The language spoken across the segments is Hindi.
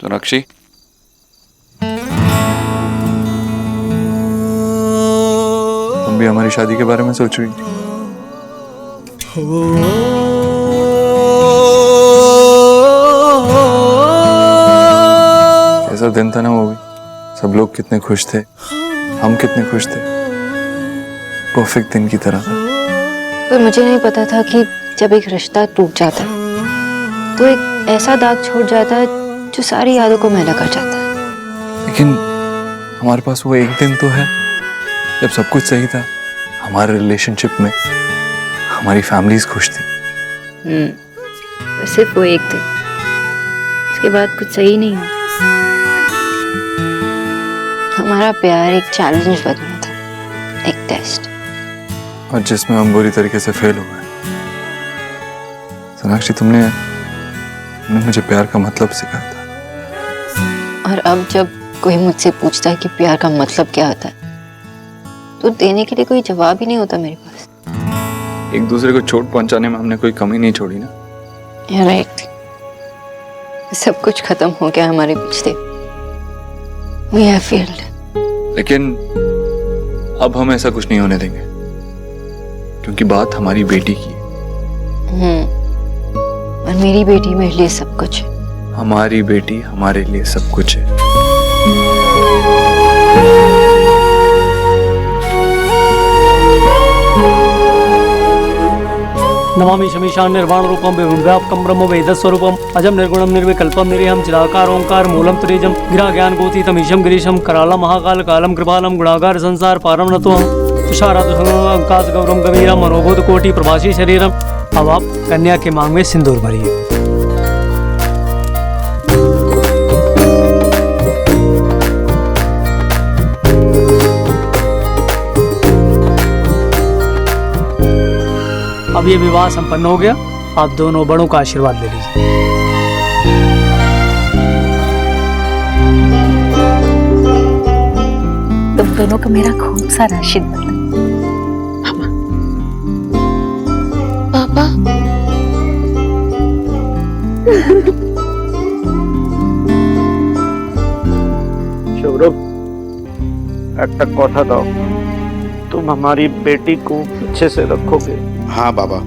सोनाक्षी, तुम भी हमारी शादी के बारे में सोच रही थी? ऐसा दिन था ना वो भी, सब लोग कितने खुश थे, हम कितने खुश थे, परफेक्ट दिन की तरह था। पर मुझे नहीं पता था कि जब एक रिश्ता टूट जाता है तो एक ऐसा दाग छोड़ जाता है जो सारी यादों को मैला कर जाता है। लेकिन हमारे पास वो एक दिन तो है जब सब कुछ सही था, हमारे रिलेशनशिप में हमारी फैमिलीज खुश थी। सिर्फ वो एक दिन, उसके बाद कुछ सही नहीं हुआ। हमारा प्यार एक चैलेंज बना था, एक टेस्ट, और जिसमें हम बुरी तरीके से फेल हो गए। सोनाक्षी, तुमने मुझे प्यार का मतलब सिखाया था। और अब जब कोई मुझसे पूछता है कि प्यार का मतलब क्या होता है तो देने के लिए कोई जवाब ही नहीं होता मेरे पास। एक दूसरे को चोट पहुंचाने में हमने कोई कमी नहीं छोड़ी ना। You're right. सब कुछ खत्म हो गया हमारे बीच से। We have failed. लेकिन अब हम ऐसा कुछ नहीं होने देंगे, क्योंकि बात हमारी बेटी की है। और मेरी बेटी मेरे लिए सब कुछ है। हमारी बेटी हमारे लिए सब कुछ है। नमामि शमीशान निर्वाण रूपम विव्यापकम ब्रह्म वेद स्वरूपम अजम निर्गुणम निर्विकल्पम निरीहम चिदाकार ओंकार मूलम त्रिजम गिरा ज्ञान गोतीतम ईशम गिरीशम कराला महाकाल कालम कृपालम गुणागार संसार पारम नतोहम तुषाराकाश गौरम गंभीरम मनोबोध कोटि प्रभासी शरीरम। अब आप कन्या के मांग में सिंदूर भरिए। अब ये विवाह संपन्न हो गया, आप दोनों बड़ों का आशीर्वाद ले लीजिए। तुम दोनों का मेरा खूब सारा आशीर्वाद। पापा, सौरभ, একটা কথা দাও, तुम हमारी बेटी को अच्छे से रखोगे? हाँ बाबा,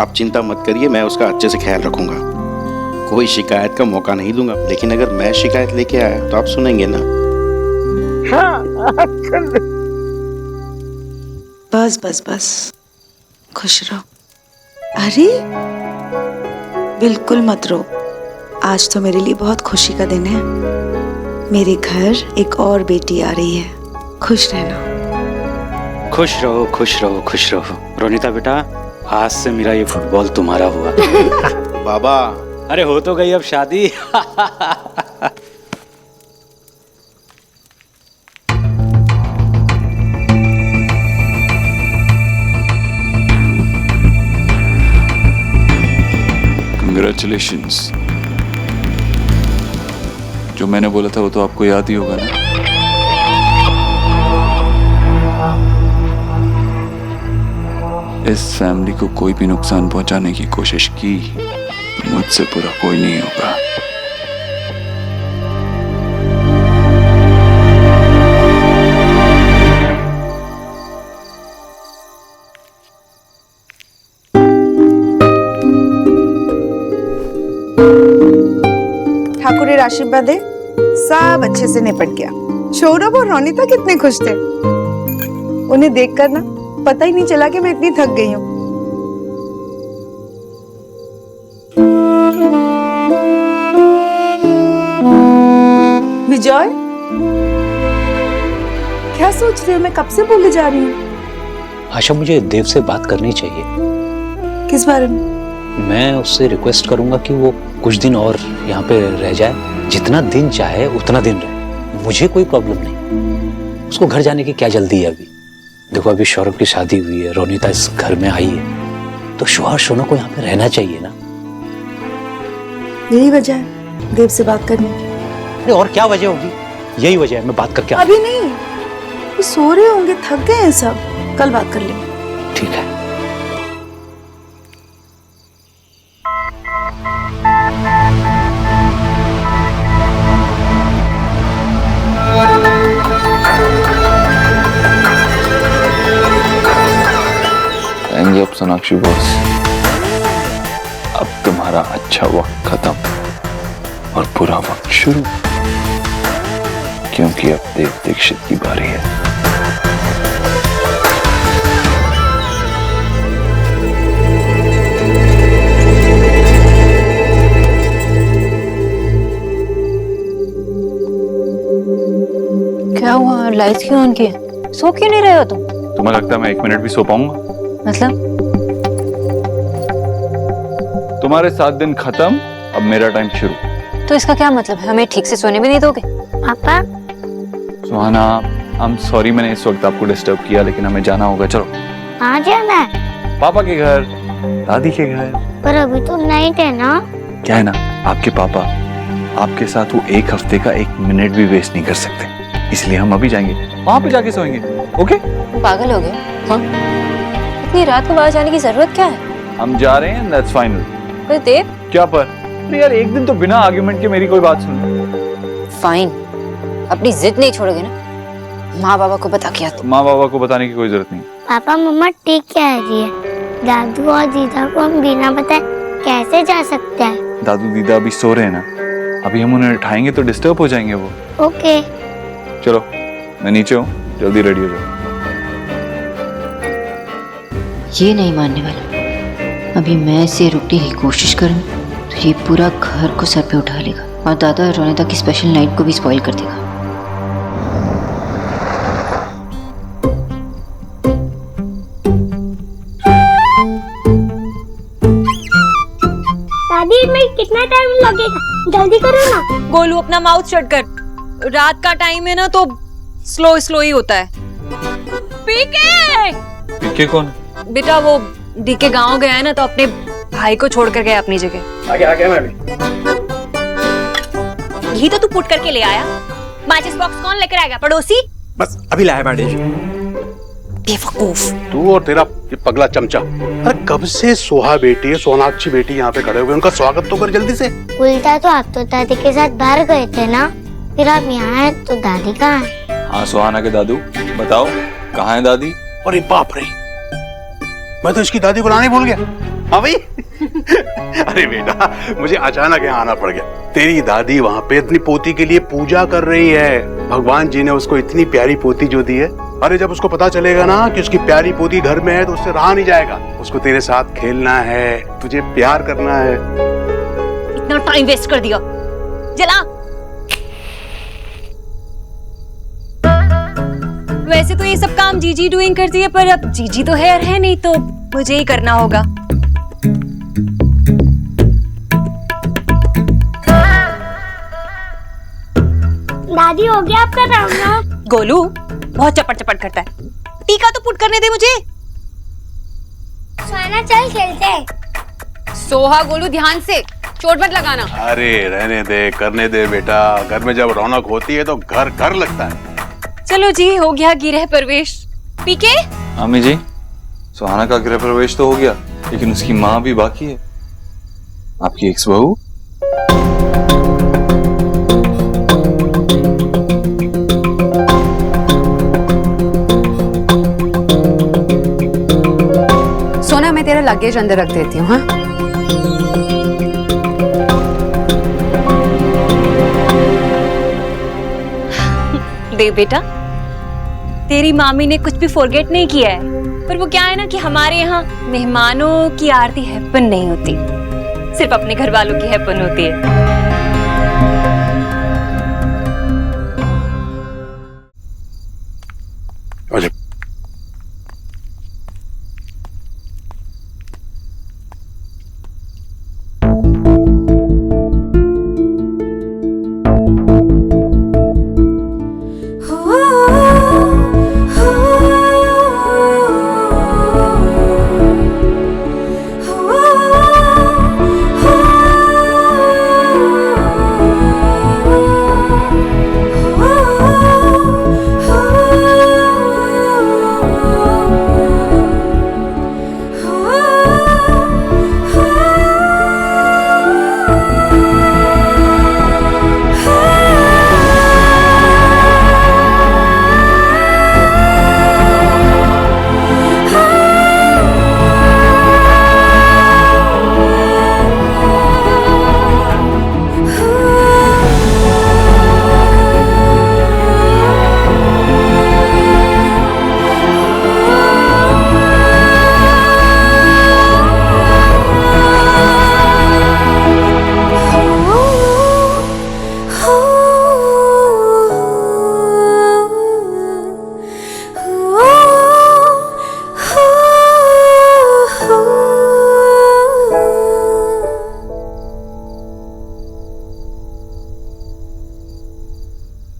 आप चिंता मत करिए, मैं उसका अच्छे से ख्याल रखूंगा। कोई शिकायत का मौका नहीं दूंगा, लेकिन अगर मैं शिकायत लेके आया तो आप सुनेंगे ना? बस बस बस, खुश रहो। अरे बिल्कुल मत रो, आज तो मेरे लिए बहुत खुशी का दिन है। मेरे घर एक और बेटी आ रही है, खुश रहना। खुश रहो खुश रहो खुश रहो। रोनिता बेटा, आज से मेरा ये फुटबॉल तुम्हारा हुआ। बाबा, अरे हो तो गई अब शादी। कंग्रेचुलेशंस। जो मैंने बोला था वो तो आपको याद ही होगा ना। इस फैमिली को कोई भी नुकसान पहुंचाने की कोशिश की तो मुझसे बुरा कोई नहीं होगा। ठाकुरेर आशीर्वादे सब अच्छे से निपट गया। सौरभ और रोनिता कितने खुश थे। उन्हें देखकर ना पता ही नहीं चला कि मैं इतनी थक गई हूँ। विजय, क्या सोच रहे हो? मैं कब से बोले जा रही हूँ। आशा, मुझे देव से बात करनी चाहिए। किस बारे में? मैं उससे रिक्वेस्ट करूंगा कि वो कुछ दिन और यहाँ पे रह जाए, जितना दिन चाहे उतना दिन रहे, मुझे कोई प्रॉब्लम नहीं। उसको घर जाने की क्या जल्दी है अभी? देखो, अभी सौरभ की शादी हुई है, रोनिता इस घर में आई है, तो शौहर शोना को यहाँ पे रहना चाहिए ना। यही वजह है देव से बात करने की। अरे और क्या वजह होगी? यही वजह है, मैं बात करके अभी नहीं, वो सो रहे होंगे, थक गए हैं सब, कल बात कर लेंगे। ठीक है। सोनाक्षी बॉस, अब तुम्हारा अच्छा वक्त खत्म और बुरा वक्त शुरू, क्योंकि अब देव दीक्षित की बारी है। क्या हुआ, लाइट्स क्यों ऑन की? सो क्यों नहीं रहे हो तुम? तुम्हें लगता है मैं 1 मिनट भी सो पाऊंगा? मतलब तुम्हारे 7 दिन खत्म, अब मेरा टाइम शुरू। तो इसका क्या मतलब है? हमें ठीक से सोने भी नहीं दोगे? पापा सुहाना, आई एम सॉरी मैंने इस वक्त आपको डिस्टर्ब किया, लेकिन हमें जाना होगा। चलो। कहाँ जाना है? पापा के घर, दादी के घर। पर अभी तो नाइट है ना। क्या है ना, आपके पापा आपके साथ वो 1 हफ्ते का 1 मिनट भी वेस्ट नहीं कर सकते, इसलिए हम अभी जाएंगे, वहां पे जाके सोएंगे। ओके? पागल हो गए? हाँ, इतनी रात को बाहर जाने की जरूरत क्या है? हम जा रहे हैं, दैट्स फाइनल। पर देव, क्या पर? अरे यार, एक दिन तो बिना आर्गुमेंट के मेरी कोई बात सुन। फाइन, अपनी जिद नहीं छोड़ोगे ना? माँ बाबा को बता के आते। माँ बाबा को बताने की कोई जरूरत नहीं। पापा मम्मा ठीक कह रही है, दादू और दीदा को हम बिना बताए कैसे जा सकते हैं? दादू दीदा अभी सो रहे हैं ना, अभी हम उन्हें उठाएंगे तो डिस्टर्ब हो जाएंगे वो। ओके। चलो, मैं नीचे हूँ, जल्दी रेडी हो जाओ। ये नहीं मानने वाला, अभी मैं इसे रुकने की कोशिश करूँ तो ये पूरा घर को सर पे उठा लेगा और दादा और रोनिता की स्पेशल नाइट को भी स्पॉइल कर देगा। दादी में कितना टाइम लगेगा? जल्दी करो ना। गोलू अपना माउथ शट कर, रात का टाइम है ना तो स्लो स्लो ही होता है। पीके! पीके कौन? बेटा वो डीके गांव गया है ना, तो अपने भाई को छोड़ कर गया अपनी जगह। आगे मैं भी। घी तो तू पुट करके ले आया, माचिस बॉक्स कौन लेकर आएगा? पड़ोसी? बस अभी लाया मैडम। बेवकूफ। तू और तेरा ये पगला चमचा, अरे कब से सोहा बेटी सोनाक्षी बेटी यहाँ पे खड़े हुए, उनका स्वागत तो कर जल्दी से। उल्टा तो आप तो दादी के साथ बाहर गए थे ना, फिर आप यहाँ हैं तो दादी कहाँ है? हाँ, सुहाना के दादू, बताओ कहाँ है दादी? अरे बाप रे, मैं तो इसकी दादी को लाने भूल गया। हाँ भाई। अरे बेटा, मुझे अचानक यहाँ आना पड़ गया। तेरी दादी वहाँ पे अपनी पोती के लिए पूजा कर रही है। भगवान जी ने उसको इतनी प्यारी पोती जो दी है, अरे जब उसको पता चलेगा ना कि उसकी प्यारी पोती घर में है तो उससे रहा नहीं जाएगा। उसको तेरे साथ खेलना है, तुझे प्यार करना है। इतना टाइम वेस्ट कर दिया, जला। वैसे तो ये सब काम जीजी डूइंग करती है, पर अब जीजी तो है नहीं, तो मुझे ही करना होगा। दादी हो गया आपका राम ना? गोलू बहुत चपट चपट करता है, टीका तो पुट करने दे मुझे। सोना चल खेलते हैं। सोहा गोलू ध्यान से, चोट मत लगाना। अरे रहने दे, करने दे बेटा, घर में जब रौनक होती है तो घर घर लगता है। चलो जी, हो गया गृह प्रवेश। पीके? अम्मी जी, सुहाना का गृह प्रवेश तो हो गया, लेकिन उसकी माँ भी बाकी है, आपकी एक्स बहू। सोना, मैं तेरा लगेज अंदर रख देती हूँ। हाँ, दे बेटा, तेरी मामी ने कुछ भी फॉरगेट नहीं किया है, पर वो क्या है ना कि हमारे यहाँ मेहमानों की आरती हैपन नहीं होती, सिर्फ अपने घर वालों की हैपन होती है। अच्छा,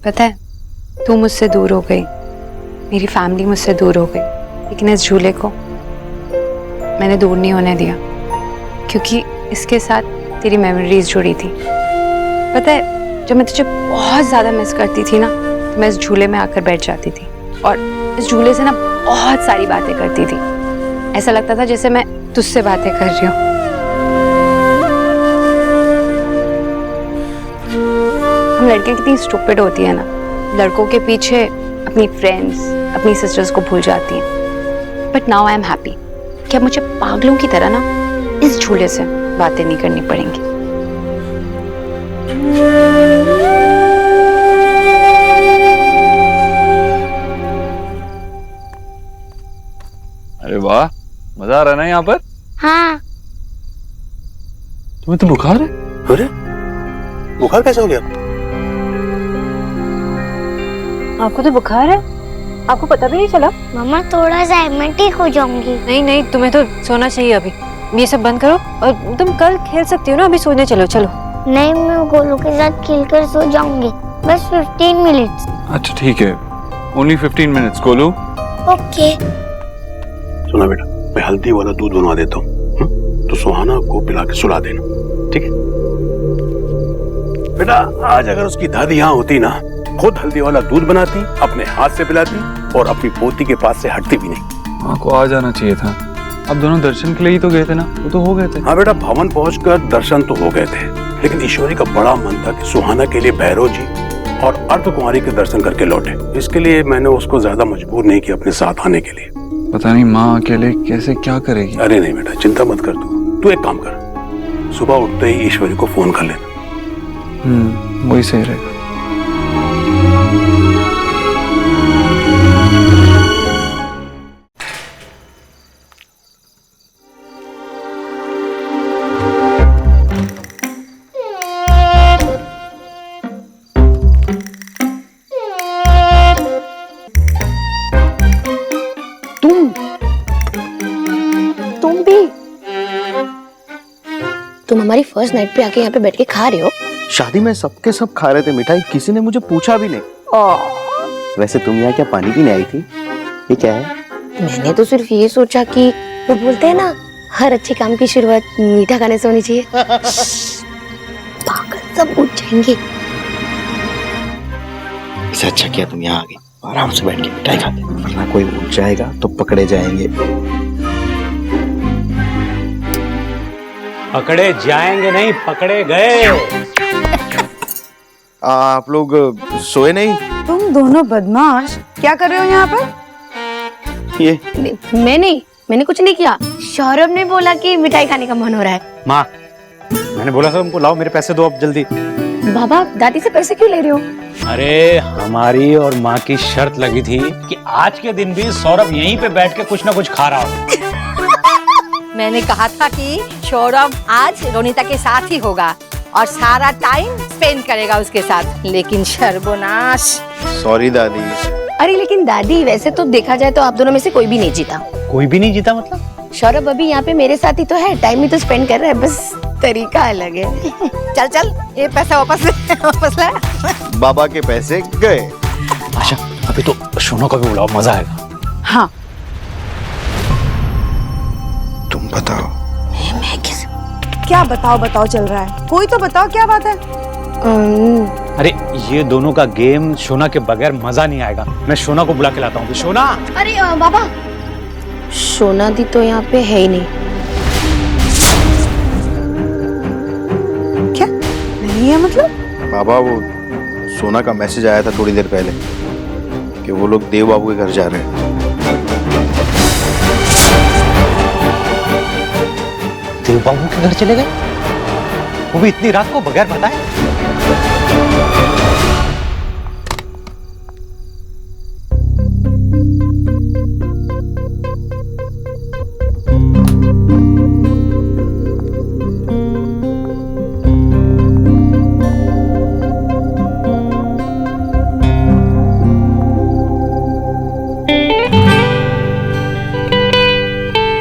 पता है, तू मुझसे दूर हो गई, मेरी फैमिली मुझसे दूर हो गई, लेकिन इस झूले को मैंने दूर नहीं होने दिया, क्योंकि इसके साथ तेरी मेमोरीज जुड़ी थी। पता है, जब मैं तुझे बहुत ज़्यादा मिस करती थी ना, तो मैं इस झूले में आकर बैठ जाती थी और इस झूले से ना बहुत सारी बातें करती थी। ऐसा लगता था जैसे मैं तुझसे बातें कर रही हूँ। हम लड़कियां कितनी स्टूपिड होती है ना, लड़कों के पीछे अपनी फ्रेंड्स, अपनी सिस्टर्स को भूल जाती हैं। But now I am happy कि अब मुझे पागलों की तरह ना इस झूले से बातें नहीं करनी पड़ेंगी। अरे वाह, मजा आ रहा है ना यहाँ पर? हाँ। तुम्हें तो बुखार है? अरे बुखार कैसे हो गया? आपको तो बुखार है? आपको पता भी नहीं चला? मम्मा थोड़ा सा मैं ठीक हो जाऊंगी। नहीं नहीं, तुम्हें तो सोना चाहिए अभी। ये सब बंद करो और तुम कल खेल सकती हो ना, अभी सोने चलो। चलो। नहीं, मैं गोलू के साथ खेलकर सो जाऊंगी, बस 15 मिनट्स। अच्छा ठीक है, ओनली 15 मिनट्स गोलू। ओके। सुना बेटा, मैं हल्दी वाला दूध बनवा देता हूँ, तो सुहाना को पिला के सुला देना, ठीक है? बेटा आज अगर उसकी दादी यहाँ होती ना, खुद हल्दी वाला दूध बनाती, अपने हाथ से पिलाती और अपनी पोती के पास से हटती भी नहीं। माँ को आ जाना चाहिए था। अब दोनों दर्शन के लिए ही तो गए थे ना, वो तो हो गए थे। हाँ बेटा, भवन पहुंचकर दर्शन तो हो गए थे, लेकिन ईश्वरी का बड़ा मन था कि सुहाना के लिए भैरव जी और अर्धकुमारी के दर्शन करके लौटे। इसके लिए मैंने उसको ज्यादा मजबूर नहीं किया अपने साथ आने के लिए। पता नहीं माँ अकेले कैसे क्या करेगी। अरे नहीं बेटा, चिंता मत कर तू एक काम कर, सुबह उठते ही ईश्वरी को फोन कर लेना। वही सही रहेगा। तुम हमारी फर्स्ट नाइट पे आके यहाँ पे बैठ के खा रहे हो? शादी में सबके सब खा रहे थे मिठाई, किसी ने मुझे पूछा भी नहीं। वैसे तुम यहाँ क्या पानी पीने आई थी? ये क्या है? मैंने तो सिर्फ ये सोचा कि वो बोलते हैं ना, हर अच्छे काम की शुरुआत मीठा खाने से होनी चाहिए। पागल, सब उठ जाएंगे। इससे अच्छा किया तुम यहाँ आ गई, आराम से बैठ के मिठाई खाते, वरना कोई उठ जाएगा तो पकड़े जाएंगे। पकड़े जाएंगे नहीं, पकड़े गए। आप लोग सोए नहीं? तुम दोनों बदमाश क्या कर रहे हो यहाँ पर? ये मैंने कुछ नहीं किया। सौरभ ने बोला कि मिठाई खाने का मन हो रहा है। माँ, मैंने बोला था तुमको, लाओ मेरे पैसे दो अब जल्दी। बाबा, दादी से पैसे क्यों ले रहे हो? अरे हमारी और माँ की शर्त लगी थी कि आज के दिन भी सौरभ यहीं पे बैठ के कुछ ना कुछ खा रहा हो। मैंने कहा था कि सौरभ आज रोनिता के साथ ही होगा और सारा टाइम स्पेंड करेगा उसके साथ, लेकिन सर्वनाश। सॉरी दादी। अरे लेकिन दादी, वैसे तो देखा जाए तो आप दोनों में से कोई भी नहीं जीता। कोई भी नहीं जीता मतलब? सौरभ अभी यहाँ पे मेरे साथ ही तो है, टाइम ही तो स्पेंड कर रहा है, बस तरीका अलग है। चल चल, ये पैसा वापस ले, वापस ले। बाबा के पैसे गए। अच्छा, अभी तो सोनू का भी बुलाओ, मजा आएगा। हाँ, तुम बताओ। मैं क्या बताओ चल रहा है? कोई तो बताओ क्या बात है? अरे ये दोनों का गेम सोना के बगैर मजा नहीं आएगा। मैं सोना को बुला के लाता हूँ। सोना। अरे बाबा, सोना दी तो यहाँ पे है ही नहीं। क्या नहीं है मतलब? बाबा, वो सोना का मैसेज आया था थोड़ी देर पहले कि वो लोग देव बाबू के घर जा रहे हैं। देव बाबू के घर चले गए? वो भी इतनी रात को बगैर बताए?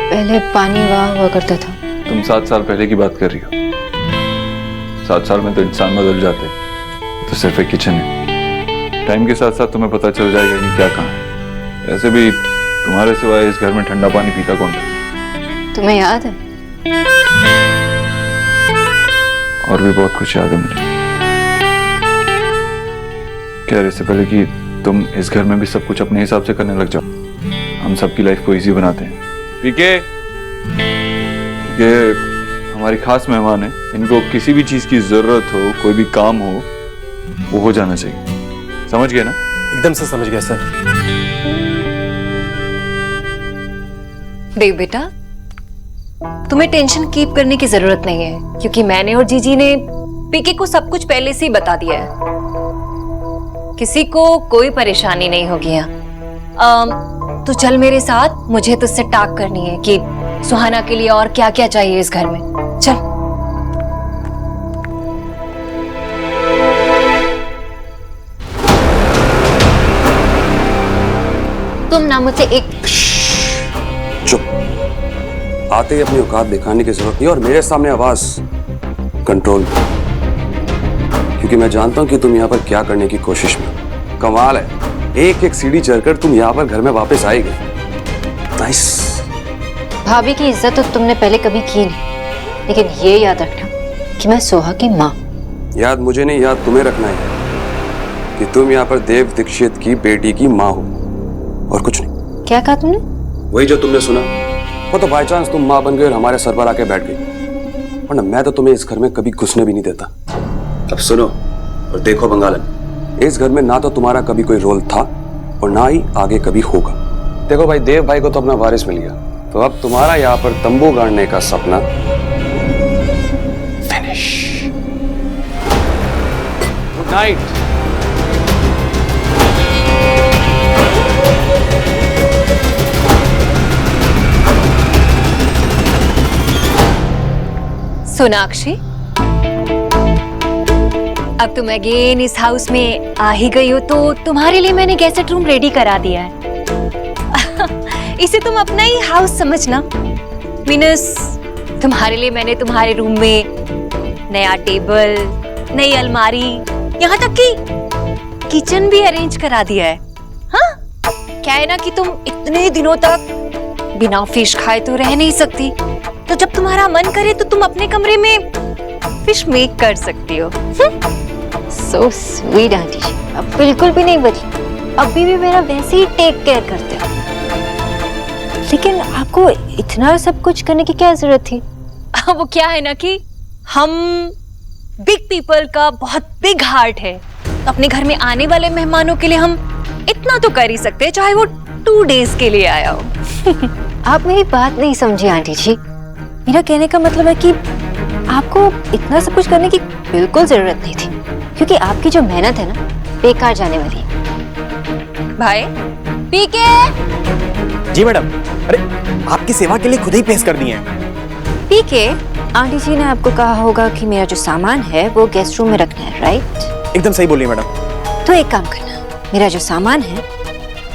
पहले पानी वहाँ हुआ करता था। तुम 7 साल पहले की बात कर रही हो। 7 साल में तो इंसान बदल जाते, तो सिर्फ एक किचन है। टाइम के साथ साथ तुम्हें पता चल जाएगा कि क्या कहाँ है। वैसे भी तुम्हारे सिवाय इस घर में ठंडा पानी पीता कौन है? तुम्हें याद है? और भी बहुत कुछ याद है मुझे। क्या इससे पहले कि तुम इस घर में भी सब कुछ अपने हिसाब से करने लग जाओ, हम सबकी लाइफ को इजी बनाते हैं। पीके, ये हमारी खास मेहमान है, इनको किसी भी चीज की जरूरत हो, कोई भी काम हो, वो हो जाना चाहिए। समझ गए ना? एकदम से समझ गया सर। देव बेटा, तुम्हें टेंशन कीप करने की जरूरत नहीं है, क्योंकि मैंने और जीजी ने पीके को सब कुछ पहले से ही बता दिया है। किसी को कोई परेशानी नहीं होगी यहाँ। तो चल मेरे साथ, मुझे तुझसे टाक करनी है कि सुहाना के लिए और क्या क्या चाहिए इस घर में। चल। तुम ना मुझसे एक चुप। आते ही अपनी औकात दिखाने की जरूरत नहीं और मेरे सामने आवाज कंट्रोल, क्योंकि मैं जानता हूं कि तुम यहाँ पर क्या करने की कोशिश में। कमाल है, एक एक सीढ़ी चढ़कर तुम यहाँ पर घर में वापस आएगी। नाइस। भाभी की इज्जत तो तुमने पहले कभी की नहीं, लेकिन ये याद रखना कि मैं सोहा की माँ। याद मुझे नहीं, याद तुम्हें रखना है कि तुम यहाँ पर देव दीक्षित की बेटी की माँ हो और कुछ नहीं। क्या कहा तुमने? वही जो तुमने सुना, वो तो बाय चांस तुम माँ बन गई और हमारे सर पर आके बैठ गई, वरना मैं तो तुम्हें इस घर में कभी घुसने भी नहीं देता। अब सुनो और देखो बंगालन, इस घर में ना तो तुम्हारा कभी कोई रोल था और ना ही आगे कभी होगा। देखो भाई, देव भाई को तो अपना वारिस मिल गया, तो अब तुम्हारा यहाँ पर तंबू गाड़ने का सपना फिनिश। Good night. सोनाक्षी, अब तुम अगेन इस हाउस में आ ही गई हो, तो तुम्हारे लिए मैंने गेस्ट रूम रेडी करा दिया है। इसे तुम अपना ही हाउस समझना। मीनस तुम्हारे लिए मैंने तुम्हारे रूम में नया टेबल, नई अलमारी, यहाँ तक कि किचन भी अरेंज करा दिया है। हाँ, क्या है ना कि तुम इतने दिनों तक बिना फिश खाए तो रह नहीं सकती, तो जब तुम्हारा मन करे तो तुम अपने कमरे में फिश मेक कर सकती हो। So sweet आंटी जी, अब बिल्कुल भी नहीं बदली, अभी भी मेरा वैसे ही टेक केयर करते हो। लेकिन आपको इतना सब कुछ करने की क्या जरूरत थी? वो क्या है ना कि हम बिग पीपल का बहुत बिग हार्ट है, तो अपने घर में आने वाले मेहमानों के लिए हम इतना तो कर ही सकते हैं, चाहे वो 2 डेज के लिए आया हो। आप मेरी बात नहीं समझी आंटी जी। मेरा कहने का मतलब है कि आपको इतना सब कुछ करने की बिल्कुल जरूरत नहीं थी, क्योंकि आपकी जो मेहनत है ना, बेकार जाने वाली है। भाई पीके। जी मैडम। अरे आपकी सेवा के लिए खुद ही पेश कर दिए हैं। पीके, आंटी जी ने आपको कहा होगा कि मेरा जो सामान है वो गेस्ट रूम में रखना है, राइट? एकदम सही बोली मैडम। तो एक काम करना, मेरा जो सामान है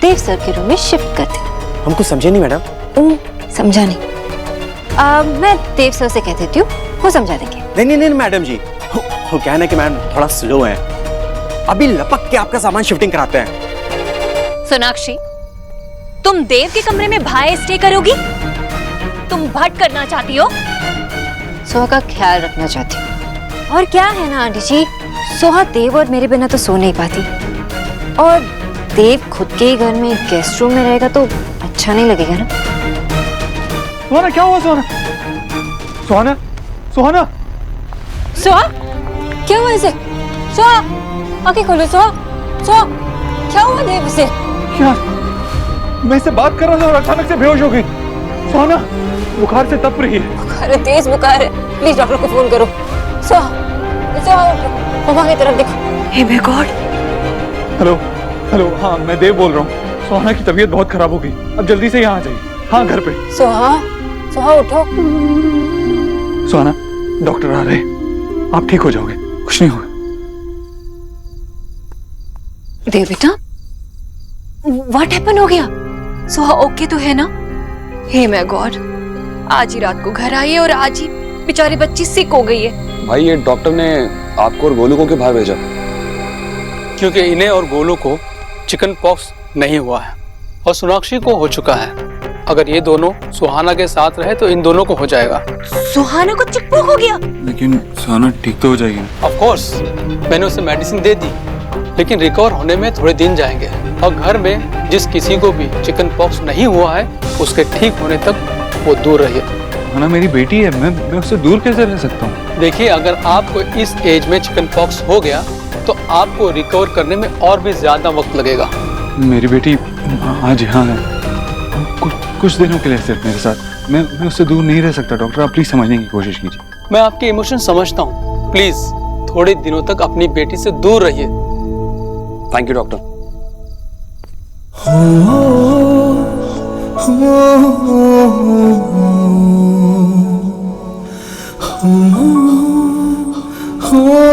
देव सर के रूम में शिफ्ट कर देना। हम कुछ समझे नहीं मैडम। समझा नहीं? मैं देव सर से कह देती हूँ, वो समझा देंगे। नहीं मैडम जी, वो क्या है ना कि मैडम थोड़ा स्लो है, अभी लपक के आपका सामान शिफ्टिंग कराते हैं। सोनाक्षी, तुम देव के कमरे में भाई स्टे करोगी? तुम भट करना चाहती हो? सोहा का ख्याल रखना चाहती हूँ। और क्या है ना आंटी जी, सोहा देव और मेरे बिना तो सो नहीं पाती, और देव खुद के ही घर में गेस्ट रूम में रहेगा तो अच्छा नहीं लगेगा ना। सुहाना, क्या हुआ सुहाना? सुहाना, सुहाना, सोहा, क्या हुआ इसे? सोहा, आंखें खोलो। सोहा, सोहा, क्या हुआ देव से? क्या? मैं इससे बात कर रहा था और अचानक से बेहोश हो गई। सुहाना, बुखार से तप रही है। बुखार है, तेज बुखार है। प्लीज डॉक्टर को फोन करो। सोहा, सोहा, मम्मा की तरफ देखो। Hey my God. Hello, hello, हाँ मैं देव बोल रहा हूँ। सुहाना की तबीयत बहुत खराब हो गई, अब जल्दी से यहाँ आ जाइए। हाँ, घर पे। सोहा, सोहा उठो। सुहाना, डॉक्टर आ रहे हैं, आप ठीक हो जाओगे, कुछ नहीं होगा। देव बेटा, व्हाट हैपन हो गया? सोहा ओके तो है ना? हे माय गॉड, आज ही रात को घर आई है और आज ही बेचारी बच्ची सिक हो गई है। भाई ये डॉक्टर ने आपको और गोलू को क्यों बाहर भेजा? क्योंकि इन्हें और गोलू को चिकन पॉक्स नहीं हुआ है और सोनाक्षी को हो चुका है। अगर ये दोनों सुहाना के साथ रहे तो इन दोनों को हो जाएगा। सुहाना को चिकन हो गया? लेकिन सुहाना ठीक तो हो जाएगी ना? ऑफ कोर्स, मैंने उसे मेडिसिन दे दी, लेकिन रिकवर होने में थोड़े दिन जाएंगे। और घर में जिस किसी को भी चिकन पॉक्स नहीं हुआ है उसके ठीक होने तक वो दूर रहिए। सुहाना मेरी बेटी है, मैं उससे दूर कैसे रह सकता हूँ? देखिए, अगर आपको इस एज में चिकन पॉक्स हो गया तो आपको रिकवर करने में और भी ज्यादा वक्त लगेगा। मेरी बेटी आज यहाँ है, कुछ दिनों के लिए सिर्फ मेरे साथ। मैं उससे दूर नहीं रह सकता। डॉक्टर, आप प्लीज समझने की कोशिश कीजिए। मैं आपके इमोशन समझता हूँ। प्लीज थोड़े दिनों तक अपनी बेटी से दूर रहिए। Thank you doctor. Oh